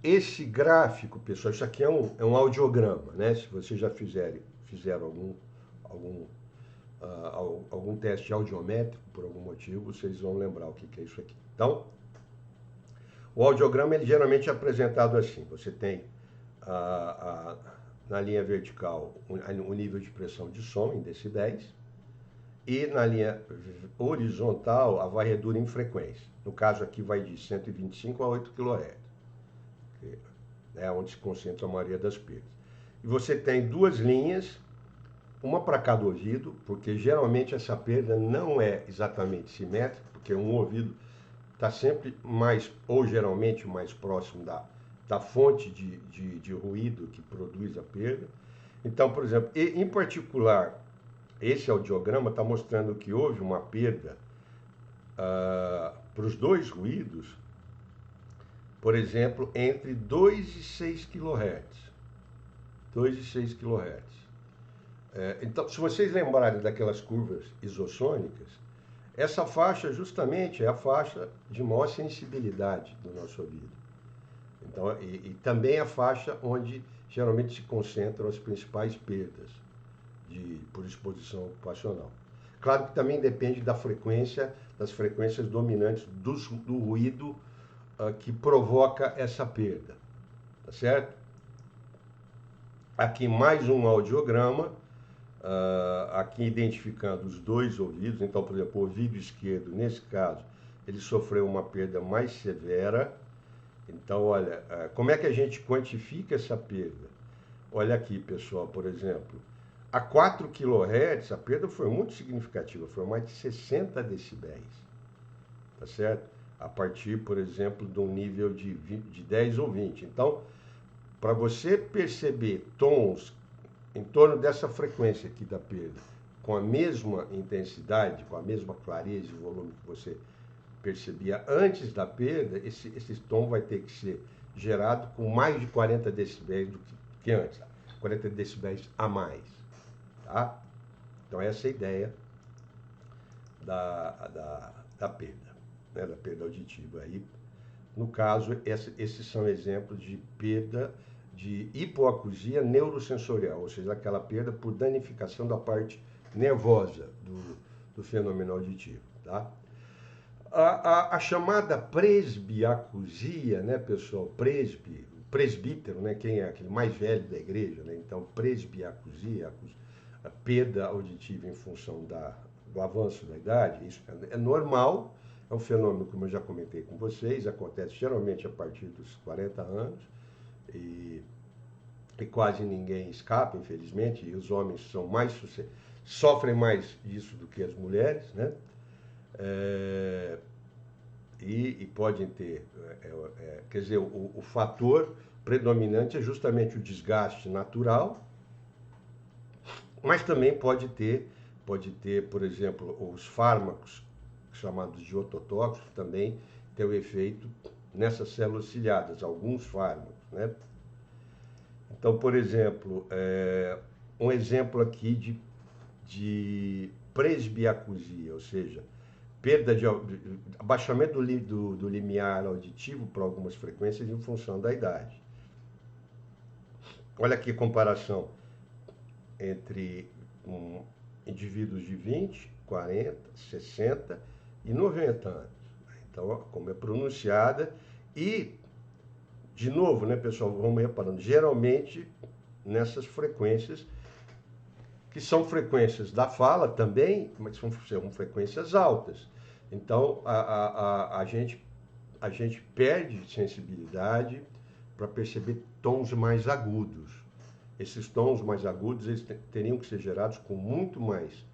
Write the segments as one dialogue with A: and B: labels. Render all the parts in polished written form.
A: esse gráfico, pessoal, isso aqui é um audiograma, né? Se vocês já fizeram algum teste audiométrico, por algum motivo, vocês vão lembrar o que é isso aqui. Então, o audiograma, ele geralmente é apresentado assim. Você tem na linha vertical o nível de pressão de som em decibéis e na linha horizontal a varredura em frequência. No caso aqui vai de 125 a 8 kHz, que é onde se concentra a maioria das perdas. E você tem duas linhas, uma para cada ouvido, porque geralmente essa perda não é exatamente simétrica, porque um ouvido está sempre mais, ou geralmente mais próximo da fonte de ruído que produz a perda. Então, por exemplo, em particular, esse audiograma está mostrando que houve uma perda para os dois ruídos, por exemplo, entre 2 e 6 kHz. 2 e 6 kHz. Então, se vocês lembrarem daquelas curvas isossônicas, essa faixa justamente é a faixa de maior sensibilidade do nosso ouvido. Então, e também a faixa onde geralmente se concentram as principais perdas por exposição ocupacional. Claro que também depende das frequências dominantes do ruído que provoca essa perda, tá certo? Aqui mais um audiograma, aqui identificando os dois ouvidos. Então, por exemplo, o ouvido esquerdo, nesse caso, ele sofreu uma perda mais severa. Então, olha, como é que a gente quantifica essa perda? Olha aqui, pessoal, por exemplo, a 4 kHz a perda foi muito significativa, foi mais de 60 decibéis, tá certo? A partir, por exemplo, de um nível de 10 ou 20. Então, para você perceber tons em torno dessa frequência aqui da perda, com a mesma intensidade, com a mesma clareza e volume que você percebia antes da perda, esse tom vai ter que ser gerado com mais de 40 decibéis do que antes, 40 decibéis a mais, tá? Então essa é a ideia da perda, né, da perda auditiva. Aí, no caso, esses são exemplos de perda de hipoacusia neurosensorial, ou seja, aquela perda por danificação da parte nervosa do fenômeno auditivo, tá? A chamada presbiacusia, né, pessoal? Presbítero, né? Quem é aquele mais velho da igreja, né? Então, presbiacusia, a perda auditiva em função do avanço da idade, isso é normal, é um fenômeno, como eu já comentei com vocês, acontece geralmente a partir dos 40 anos e quase ninguém escapa, infelizmente, e os homens sofrem mais disso do que as mulheres, né? E podem ter, quer dizer, o fator predominante é justamente o desgaste natural, mas também pode ter, por exemplo, os fármacos chamados de ototóxicos também tem o efeito nessas células ciliadas, alguns fármacos, né? Então, por exemplo, um exemplo aqui de presbiacusia, ou seja, perda de abaixamento do limiar auditivo para algumas frequências em função da idade. Olha aqui a comparação entre indivíduos de 20, 40, 60 e 90 anos. Então, como é pronunciada e, de novo, né, pessoal, vamos reparando, geralmente nessas frequências, que são frequências da fala também, mas são frequências altas. Então, a gente perde sensibilidade para perceber tons mais agudos. Esses tons mais agudos, eles teriam que ser gerados com muito mais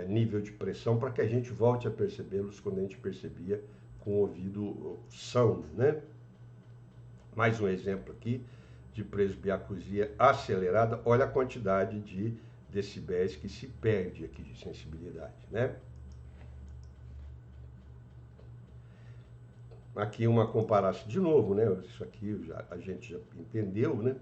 A: nível de pressão para que a gente volte a percebê-los quando a gente percebia com o ouvido são, né? Mais um exemplo aqui de presbiacusia acelerada. Olha a quantidade de decibéis que se perde aqui de sensibilidade, né? Aqui uma comparação, de novo, né? Isso aqui a gente já entendeu, né?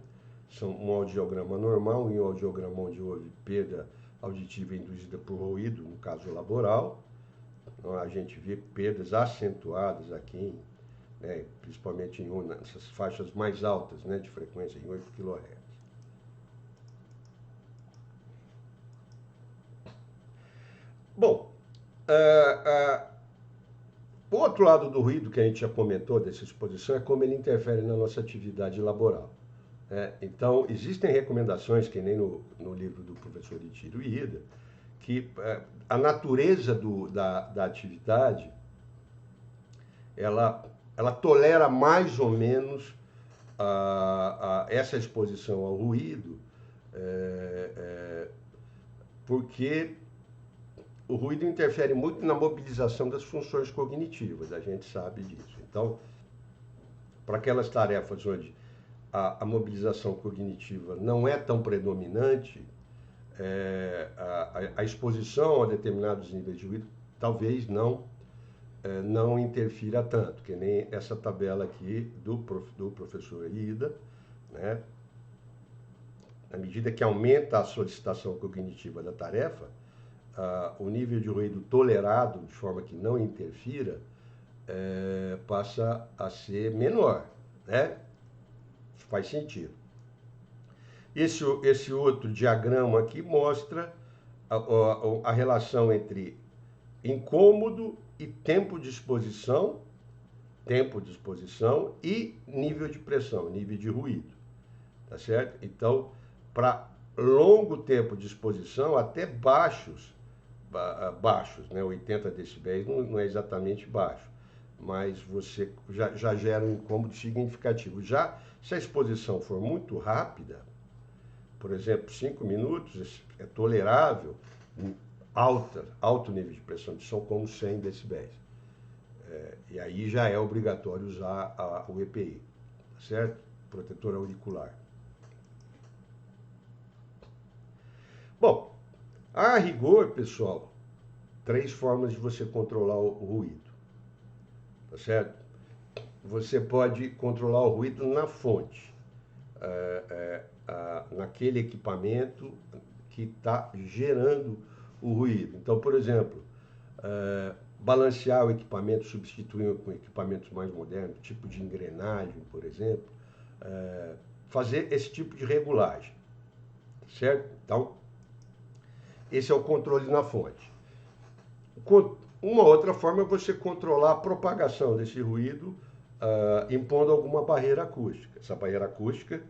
A: São um audiograma normal e um audiograma onde houve perda auditiva induzida por ruído, no caso laboral. Então, a gente vê perdas acentuadas aqui né, principalmente nessas faixas mais altas, né, de frequência, em 8 kHz. Bom, o outro lado do ruído que a gente já comentou dessa exposição é como ele interfere na nossa atividade laboral. Então, existem recomendações, que nem no livro do professor Ichiro Ida, que a natureza da atividade, ela tolera mais ou menos essa exposição ao ruído, porque o ruído interfere muito na mobilização das funções cognitivas, a gente sabe disso. Então, para aquelas tarefas onde a mobilização cognitiva não é tão predominante, a exposição a determinados níveis de ruído talvez não interfira tanto, que nem essa tabela aqui do professor Ida, né? À medida que aumenta a solicitação cognitiva da tarefa, o nível de ruído tolerado, de forma que não interfira, passa a ser menor, né? Isso faz sentido. Esse outro diagrama aqui mostra a relação entre incômodo e tempo de exposição e nível de pressão, nível de ruído, tá certo? Então, para longo tempo de exposição, até baixos, né, 80 decibéis não é exatamente baixo, mas você já gera um incômodo significativo. Já se a exposição for muito rápida, por exemplo, 5 minutos, é tolerável, alto nível de pressão de som, como 100 decibéis. E aí já é obrigatório usar o EPI, tá certo? Protetor auricular. Bom, a rigor, pessoal, 3 formas de você controlar o ruído, tá certo? Você pode controlar o ruído na fonte, naquele equipamento que está gerando o ruído. Então, por exemplo, balancear o equipamento, substituindo com equipamentos mais modernos, tipo de engrenagem, por exemplo, fazer esse tipo de regulagem, certo? Então, esse é o controle na fonte. Uma outra forma é você controlar a propagação desse ruído, impondo alguma barreira acústica. Essa barreira acústica,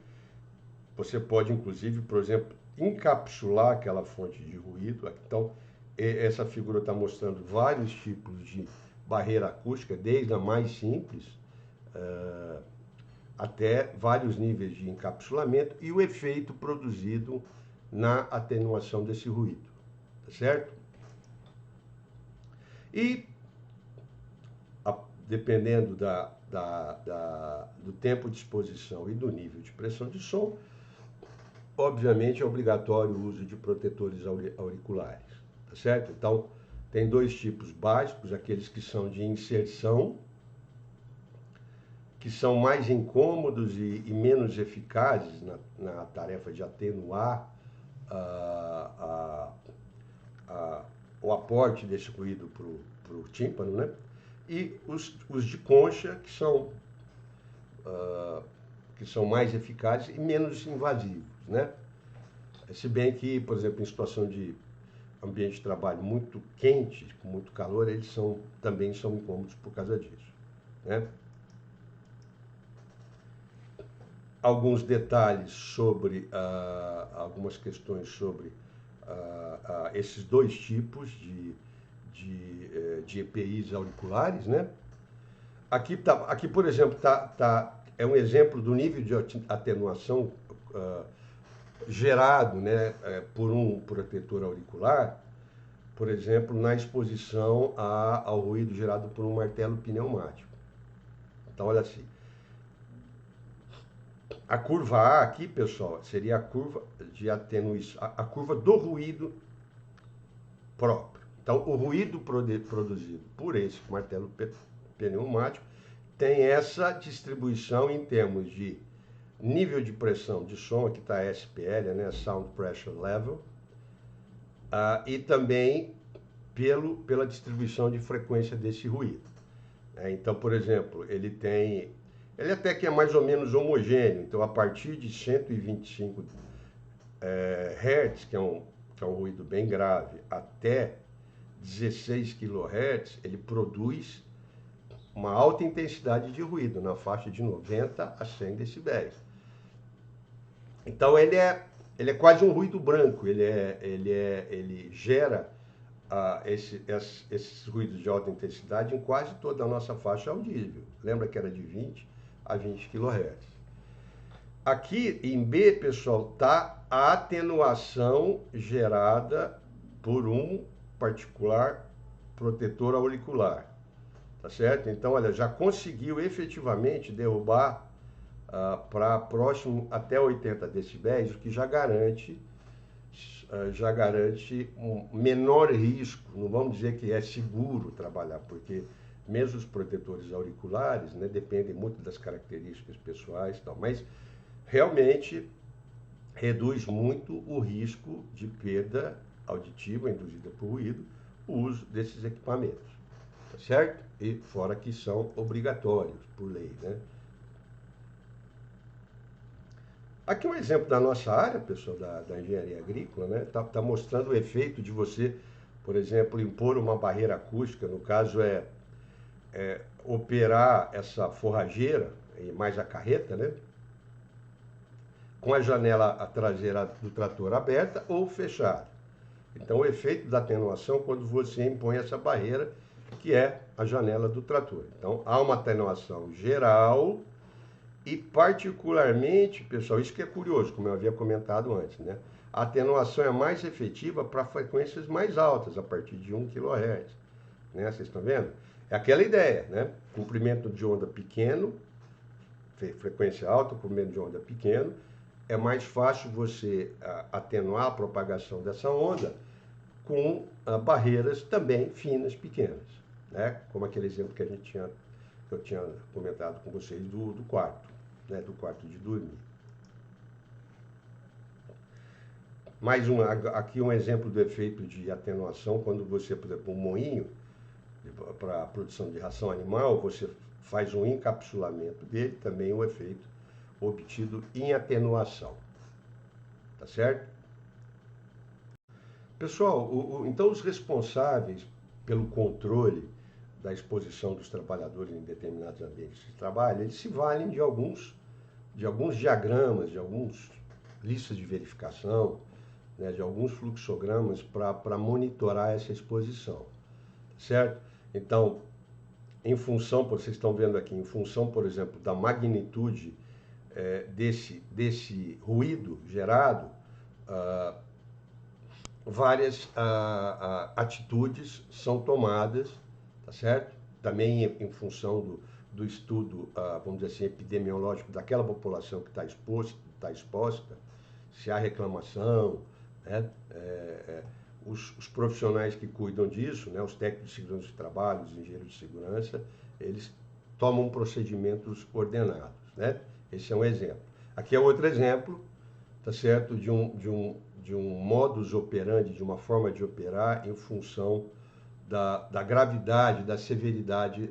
A: você pode, inclusive, por exemplo, encapsular aquela fonte de ruído. Então, essa figura está mostrando vários tipos de barreira acústica, desde a mais simples até vários níveis de encapsulamento e o efeito produzido na atenuação desse ruído, tá certo? E, dependendo do tempo de exposição e do nível de pressão de som, obviamente é obrigatório o uso de protetores auriculares, tá certo? Então, tem 2 tipos básicos, aqueles que são de inserção, que são mais incômodos e menos eficazes na tarefa de atenuar o aporte desse ruído para o tímpano, né? E os de concha, que são mais eficazes e menos invasivos, né? Se bem que, por exemplo, em situação de ambiente de trabalho muito quente, com muito calor, eles também são incômodos por causa disso, né? Alguns detalhes sobre, algumas questões sobre esses 2 tipos de EPIs auriculares, né? Aqui, por exemplo, é um exemplo do nível de atenuação gerado, né, por um protetor auricular, por exemplo, na exposição ao ruído gerado por um martelo pneumático. Então, olha assim. A curva A aqui, pessoal, seria a curva de atenuação, a curva do ruído próprio. Então, o ruído produzido por esse martelo pneumático tem essa distribuição em termos de nível de pressão de som, aqui está a SPL, né, Sound Pressure Level, e também pela distribuição de frequência desse ruído. Então, por exemplo, ele até que é mais ou menos homogêneo. Então, a partir de 125 Hz, que é um ruído bem grave, até 16 kHz, ele produz uma alta intensidade de ruído, na faixa de 90 a 100 decibéis. Então ele é quase um ruído branco, ele gera esses ruídos de alta intensidade em quase toda a nossa faixa audível. Lembra que era de 20 a 20 kHz. Aqui em B, pessoal, está a atenuação gerada por um particular protetor auricular. Tá certo? Então, olha, já conseguiu efetivamente derrubar para próximo até 80 decibéis, o que já garante um menor risco. Não vamos dizer que é seguro trabalhar, porque mesmo os protetores auriculares, né, dependem muito das características pessoais e tal, mas realmente reduz muito o risco de perda auditiva induzida por ruído, o uso desses equipamentos. Tá certo? E fora que são obrigatórios por lei, né? Aqui um exemplo da nossa área, pessoal, da engenharia agrícola, né? Tá mostrando o efeito de você, por exemplo, impor uma barreira acústica, no caso operar essa forrageira e mais a carreta, né? Com a janela traseira do trator aberta ou fechada. Então, o efeito da atenuação quando você impõe essa barreira, que é a janela do trator. Então, há uma atenuação geral e particularmente, pessoal, isso que é curioso, como eu havia comentado antes, né? A atenuação é mais efetiva para frequências mais altas, a partir de 1 kHz. Né? Vocês estão vendo? É aquela ideia, né? Comprimento de onda pequeno, frequência alta, comprimento de onda pequeno, é mais fácil você atenuar a propagação dessa onda com barreiras também finas, pequenas, né? Como aquele exemplo que eu tinha comentado com vocês do quarto, né? Do quarto de dormir. Aqui um exemplo do efeito de atenuação, quando você, por exemplo, um moinho para a produção de ração animal, você faz um encapsulamento dele, também o efeito obtido em atenuação. Tá certo? Pessoal, então os responsáveis pelo controle da exposição dos trabalhadores em determinados ambientes de trabalho, eles se valem de alguns diagramas, de algumas listas de verificação, né, de alguns fluxogramas para monitorar essa exposição. Certo? Então, em função, vocês estão vendo aqui, em função, por exemplo, da magnitude desse ruído gerado, várias atitudes são tomadas, tá certo? Também em função do estudo, vamos dizer assim, epidemiológico daquela população que está exposta, se há reclamação, né? Os profissionais que cuidam disso, né? Os técnicos de segurança de trabalho, os engenheiros de segurança, eles tomam procedimentos ordenados, né? Esse é um exemplo. Aqui é outro exemplo, tá certo? De um modus operandi, de uma forma de operar em função da gravidade, da severidade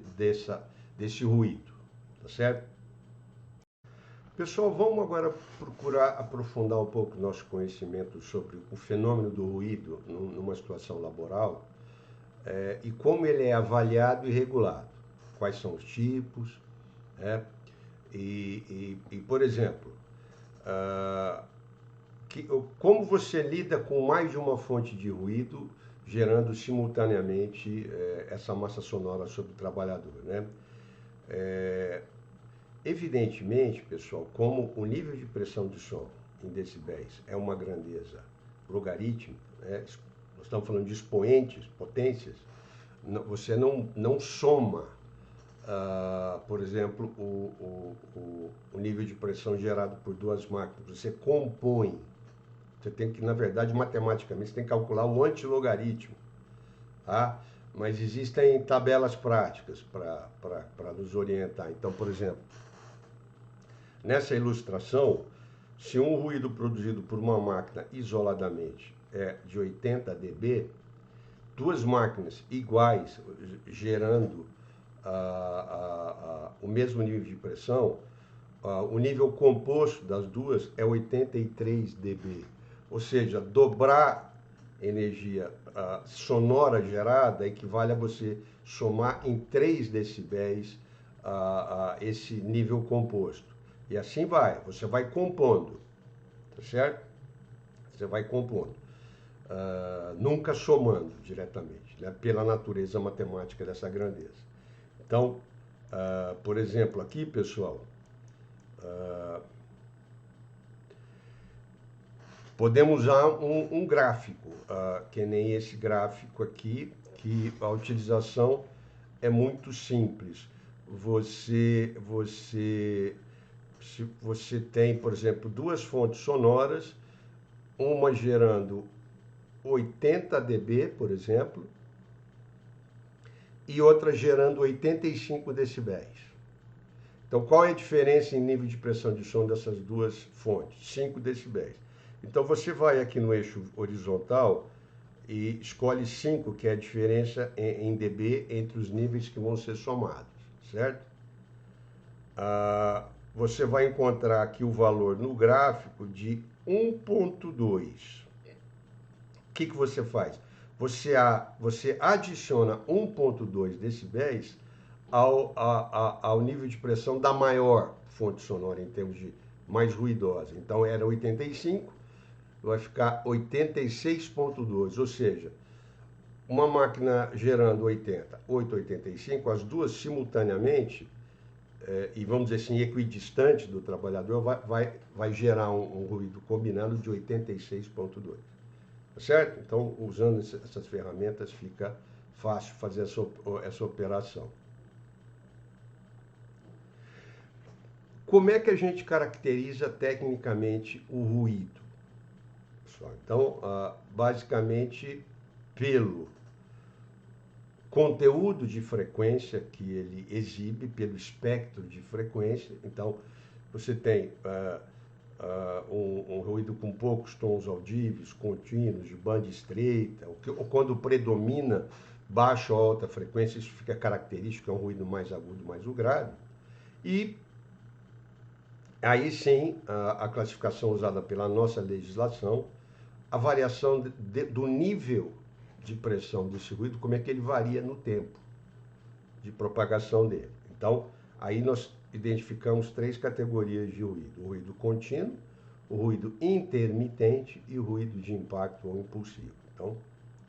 A: desse ruído, tá certo? Pessoal, vamos agora procurar aprofundar um pouco o nosso conhecimento sobre o fenômeno do ruído numa situação laboral e como ele é avaliado e regulado. Quais são os tipos, né? Por exemplo, como você lida com mais de uma fonte de ruído, gerando simultaneamente essa massa sonora sobre o trabalhador, né? Evidentemente, pessoal, como o nível de pressão de som em decibéis é uma grandeza logarítmica, né? Nós estamos falando de expoentes, potências, você não soma, por exemplo, o nível de pressão gerado por duas máquinas, você compõe. Você tem que, na verdade, matematicamente, você tem que calcular o antilogaritmo, tá? Mas existem tabelas práticas para nos orientar. Então, por exemplo, nessa ilustração, se um ruído produzido por uma máquina isoladamente é de 80 dB, duas máquinas iguais gerando o mesmo nível de pressão, o nível composto das duas é 83 dB. Ou seja, dobrar energia sonora gerada equivale a você somar em 3 decibéis esse nível composto. E assim vai, você vai compondo, tá certo? Você vai compondo, nunca somando diretamente, né, pela natureza matemática dessa grandeza. Então, por exemplo, aqui, pessoal, podemos usar um gráfico, que nem esse gráfico aqui, que a utilização é muito simples. Você tem, por exemplo, duas fontes sonoras, uma gerando 80 dB, por exemplo, e outra gerando 85 decibéis. Então, qual é a diferença em nível de pressão de som dessas duas fontes? 5 decibéis. Então, você vai aqui no eixo horizontal e escolhe 5, que é a diferença em dB entre os níveis que vão ser somados, certo? Você vai encontrar aqui o valor no gráfico de 1.2. O que você faz? Você adiciona 1.2 decibéis ao nível de pressão da maior fonte sonora, em termos de mais ruidosa. Então era 85, vai ficar 86.2, ou seja, uma máquina gerando 80, 885, as duas simultaneamente, e vamos dizer assim, equidistante do trabalhador, vai gerar um ruído combinando de 86.2. Certo? Então, usando essas ferramentas, fica fácil fazer essa operação. Como é que a gente caracteriza tecnicamente o ruído? Então, basicamente, pelo conteúdo de frequência que ele exibe, pelo espectro de frequência. Então, você tem um ruído com poucos tons audíveis, contínuos, de banda estreita, ou quando predomina baixa ou alta frequência, isso fica característico, é um ruído mais agudo, mais grave. E aí sim, a classificação usada pela nossa legislação, a variação do nível de pressão desse ruído, como é que ele varia no tempo de propagação dele. Então, aí nós identificamos 3 categorias de ruído: o ruído contínuo, o ruído intermitente e o ruído de impacto ou impulsivo. Então,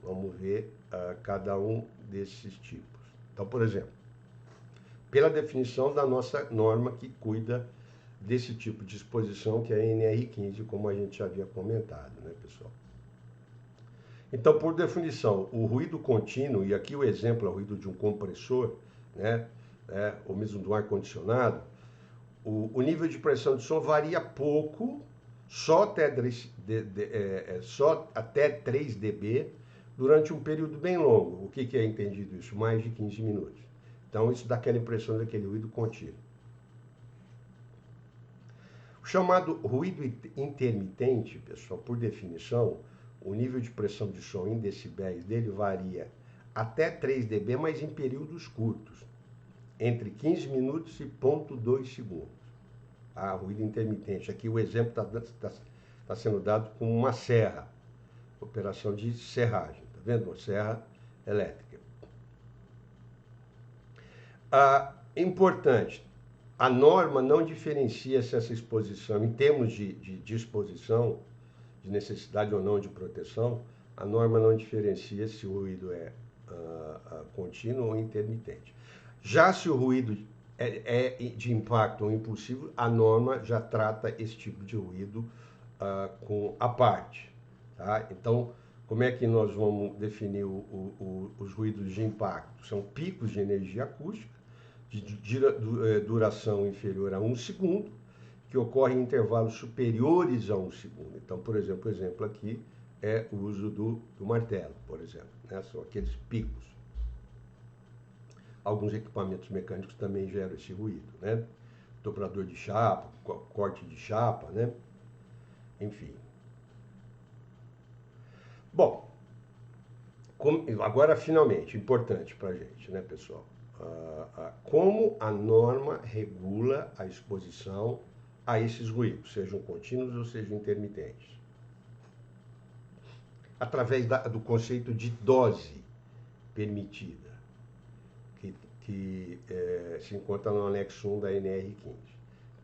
A: vamos ver cada um desses tipos. Então, por exemplo, pela definição da nossa norma que cuida desse tipo de exposição, que é a NR15, como a gente já havia comentado, né, pessoal? Então, por definição, o ruído contínuo, e aqui o exemplo é o ruído de um compressor, né, ou mesmo do ar-condicionado, o nível de pressão de som varia pouco, só até 3 dB, durante um período bem longo. O que é entendido isso? Mais de 15 minutos. Então, isso dá aquela impressão daquele ruído contínuo. O chamado ruído intermitente, pessoal, por definição, o nível de pressão de som em decibéis dele varia até 3 dB, mas em períodos curtos, entre 15 minutos e 0,2 segundos. Ruído intermitente. Aqui o exemplo está sendo dado com uma serra, operação de serragem, tá vendo? Uma serra elétrica. Importante, a norma não diferencia se essa exposição, em termos de exposição, de necessidade ou não de proteção, a norma não diferencia se o ruído é contínuo ou intermitente. Já se o ruído é de impacto ou impulsivo, a norma já trata esse tipo de ruído com a parte. Tá? Então, como é que nós vamos definir os ruídos de impacto? São picos de energia acústica, de duração inferior a 1 segundo, que ocorrem em intervalos superiores a 1 segundo. Então, por exemplo, o exemplo aqui é o uso do martelo, por exemplo, né? São aqueles picos. Alguns equipamentos mecânicos também geram esse ruído, né? Dobrador de chapa, corte de chapa, né? Enfim. Bom, agora finalmente, importante para a gente, né, pessoal? como a norma regula a exposição a esses ruídos, sejam contínuos ou sejam intermitentes. Através do conceito de dose permitida, que se encontra no anexo 1 da NR15.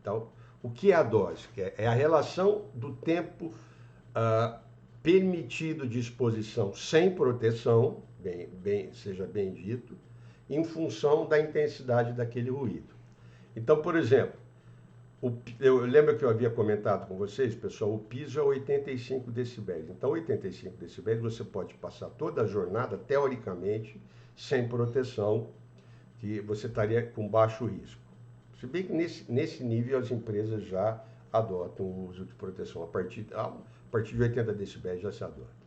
A: Então, o que é a dose? É a relação do tempo permitido de exposição sem proteção, seja bem dito, em função da intensidade daquele ruído. Então, por exemplo, eu lembro que eu havia comentado com vocês, pessoal, o piso é 85 decibéis. Então, 85 decibéis você pode passar toda a jornada, teoricamente, sem proteção, que você estaria com baixo risco. Se bem que nesse nível as empresas já adotam o uso de proteção. A partir de 80 decibéis já se adota.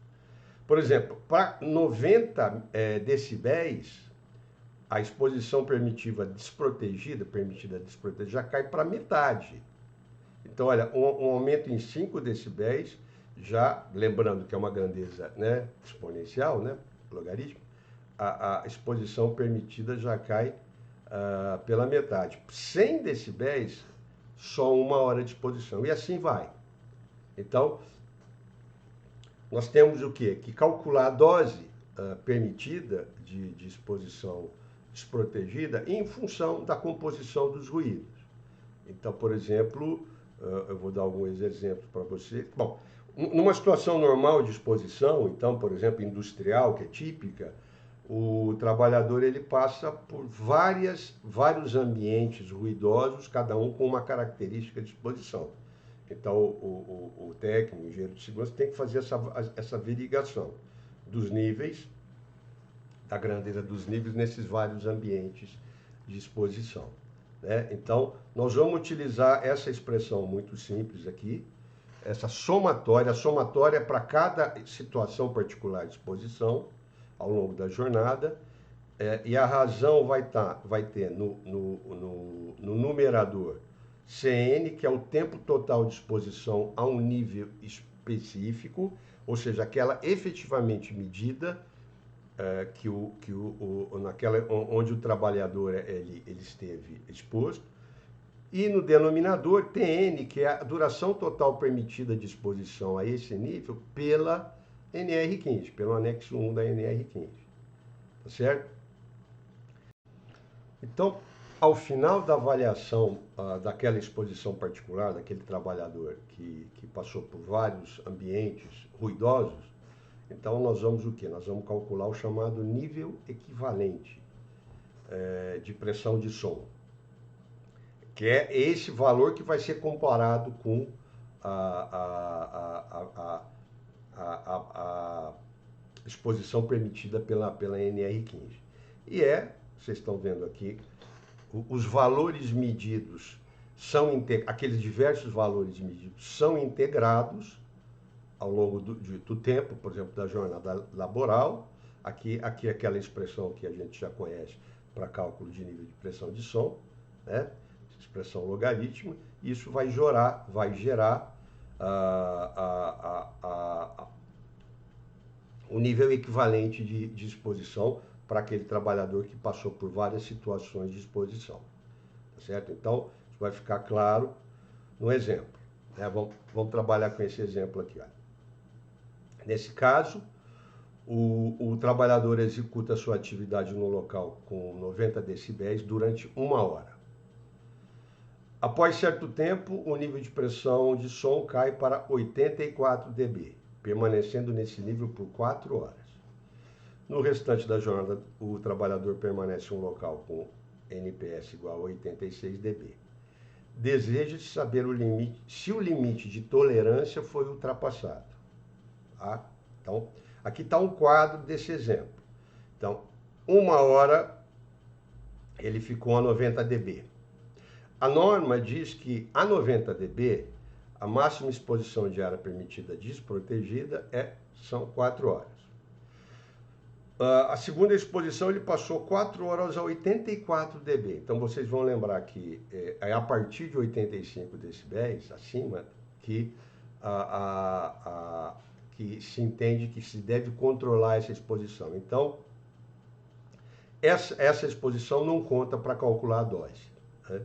A: Por exemplo, para 90 decibéis, a exposição permitida desprotegida já cai para metade. Então, olha, um aumento em 5 decibéis, já, lembrando que é uma grandeza, né, exponencial, né, logarítmica, a exposição permitida já cai pela metade. 100 decibéis, só 1 hora de exposição. E assim vai. Então, nós temos o quê? Que calcular a dose permitida de exposição desprotegida em função da composição dos ruídos. Então, por exemplo, eu vou dar alguns exemplos para você. Bom, numa situação normal de exposição, então, por exemplo, industrial, que é típica, o trabalhador ele passa por vários ambientes ruidosos, cada um com uma característica de exposição. Então, o técnico, o engenheiro de segurança, tem que fazer essa verificação dos níveis, da grandeza dos níveis nesses vários ambientes de exposição, né? Então, nós vamos utilizar essa expressão muito simples aqui, essa somatória. A somatória é para cada situação particular de exposição ao longo da jornada, e a razão vai ter no numerador CN, que é o tempo total de exposição a um nível específico, ou seja, aquela efetivamente medida, onde o trabalhador ele esteve exposto, e no denominador TN, que é a duração total permitida de exposição a esse nível pela NR15, pelo anexo 1 da NR15, tá certo? Então, ao final da avaliação daquela exposição particular, daquele trabalhador que passou por vários ambientes ruidosos, então nós vamos o quê? Nós vamos calcular o chamado nível equivalente de pressão de som, que é esse valor que vai ser comparado com a exposição permitida pela NR15. E vocês estão vendo aqui, os valores medidos aqueles diversos valores medidos são integrados ao longo do tempo, por exemplo, da jornada laboral. Aqui aquela expressão que a gente já conhece para cálculo de nível de pressão de som, né? Expressão logarítmica. Isso vai gerar o nível equivalente de exposição para aquele trabalhador que passou por várias situações de exposição, tá certo? Então, isso vai ficar claro no exemplo, né? Vamos trabalhar com esse exemplo aqui, ó. Nesse caso, o trabalhador executa a sua atividade no local com 90 decibéis durante 1 hora. Após certo tempo, o nível de pressão de som cai para 84 dB, permanecendo nesse nível por 4 horas. No restante da jornada, o trabalhador permanece em um local com NPS igual a 86 dB. Deseja-se saber se o limite de tolerância foi ultrapassado. Tá? Então, aqui está um quadro desse exemplo. Então, 1 hora ele ficou a 90 dB. A norma diz que a 90 dB, a máxima exposição diária permitida desprotegida são 4 horas. A segunda exposição ele passou 4 horas a 84 dB. Então vocês vão lembrar que é a partir de 85 decibéis acima que que se entende que se deve controlar essa exposição. Então, essa exposição não conta para calcular a dose. Né?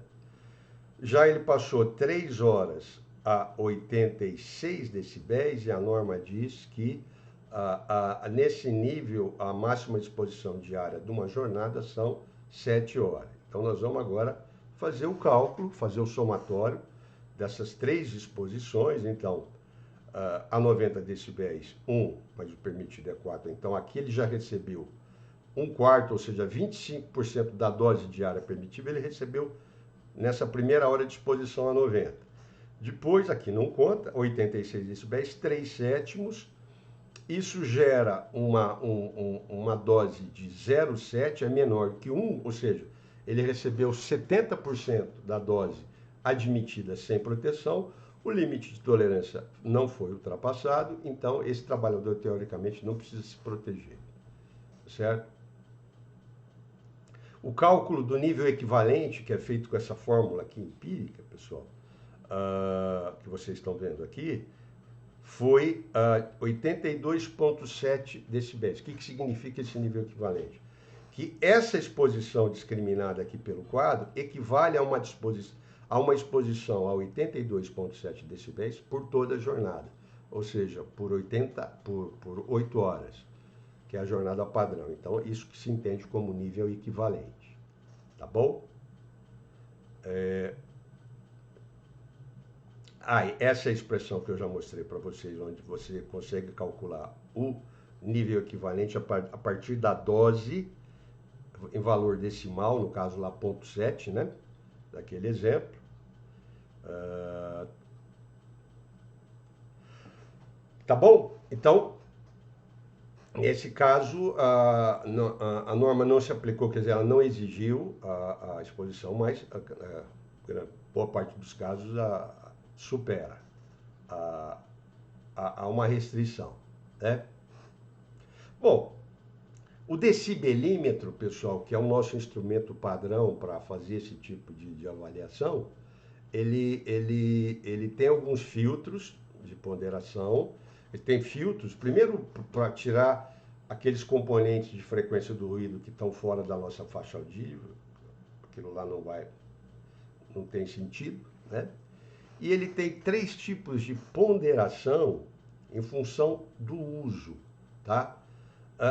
A: Já ele passou 3 horas a 86 decibéis e a norma diz que nesse nível a máxima exposição diária de uma jornada são 7 horas. Então nós vamos agora fazer o cálculo, fazer o somatório dessas 3 exposições. Então, a 90 decibéis, 1, mas o permitido é 4. Então aqui ele já recebeu 1/4, ou seja, 25% da dose diária permitida, ele recebeu nessa primeira hora de exposição a 90. Depois, aqui não conta, 86 decibéis, 3/7. Isso gera uma dose de 0,7, é menor que 1, ou seja, ele recebeu 70% da dose admitida sem proteção, o limite de tolerância não foi ultrapassado, então esse trabalhador, teoricamente, não precisa se proteger, certo? O cálculo do nível equivalente, que é feito com essa fórmula aqui empírica, pessoal, que vocês estão vendo aqui, foi 82,7 decibéis. O que significa esse nível equivalente? Que essa exposição discriminada aqui pelo quadro equivale a uma exposição a 82,7 decibéis por toda a jornada, ou seja, por 8 horas, que é a jornada padrão. Então, isso que se entende como nível equivalente, tá bom? Essa é a expressão que eu já mostrei para vocês, onde você consegue calcular o nível equivalente a partir da dose em valor decimal, no caso lá 0,7, né? Daquele exemplo. Tá bom? Então, nesse caso, a norma não se aplicou, quer dizer, ela não exigiu a exposição, mas boa parte dos casos supera a uma restrição, né? Bom, o decibelímetro, pessoal, que é o nosso instrumento padrão para fazer esse tipo de avaliação, ele tem alguns filtros de ponderação. Ele tem filtros, primeiro, para tirar aqueles componentes de frequência do ruído que estão fora da nossa faixa audível. Aquilo lá não tem sentido, né? E ele tem 3 tipos de ponderação em função do uso, tá?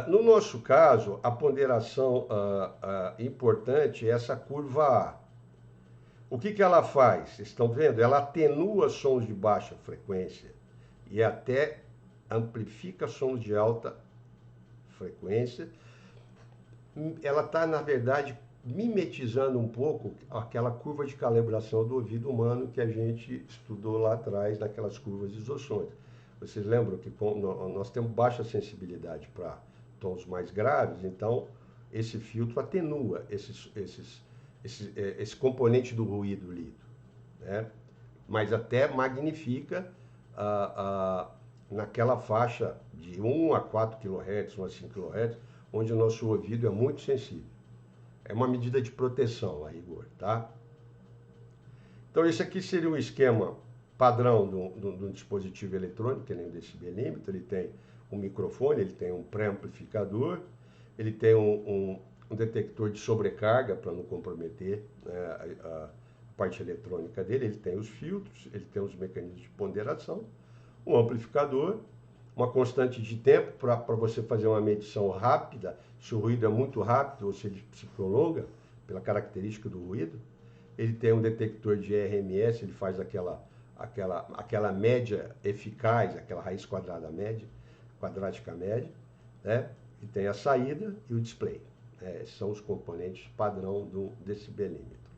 A: No nosso caso, a ponderação importante é essa curva A. O que ela faz? Vocês estão vendo? Ela atenua sons de baixa frequência e até amplifica sons de alta frequência. Ela está, na verdade, mimetizando um pouco aquela curva de calibração do ouvido humano que a gente estudou lá atrás, naquelas curvas isossônicas. Vocês lembram que nós temos baixa sensibilidade para tons mais graves, então esse filtro atenua esse componente do ruído lido, né? Mas até magnifica naquela faixa de 1 a 4 kHz, 1 a 5 kHz, onde o nosso ouvido é muito sensível. É uma medida de proteção, a rigor, tá? Então, esse aqui seria o esquema padrão do dispositivo eletrônico, ele é um decibelímetro, ele tem um microfone, ele tem um pré-amplificador, ele tem um detector de sobrecarga para não comprometer, né, a parte eletrônica dele, ele tem os filtros, ele tem os mecanismos de ponderação, um amplificador, uma constante de tempo para você fazer uma medição rápida, se o ruído é muito rápido ou se ele se prolonga, pela característica do ruído. Ele tem um detector de RMS, ele faz aquela média eficaz, aquela raiz quadrática média, né? E tem a saída e o display. Esses são os componentes padrão do decibelímetro.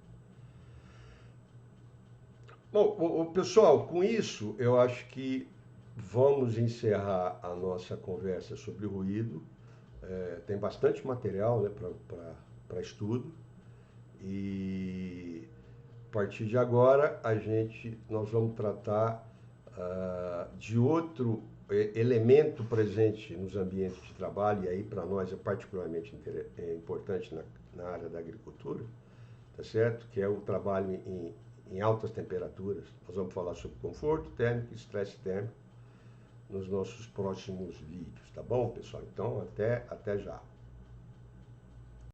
A: Bom, pessoal, com isso eu acho que vamos encerrar a nossa conversa sobre ruído. Tem bastante material, né, para estudo. E a partir de agora nós vamos tratar de outro elemento presente nos ambientes de trabalho, e aí para nós é particularmente importante na área da agricultura, tá certo? Que é o trabalho em altas temperaturas. Nós vamos falar sobre conforto térmico e estresse térmico nos nossos próximos vídeos, tá bom, pessoal? Então, até já.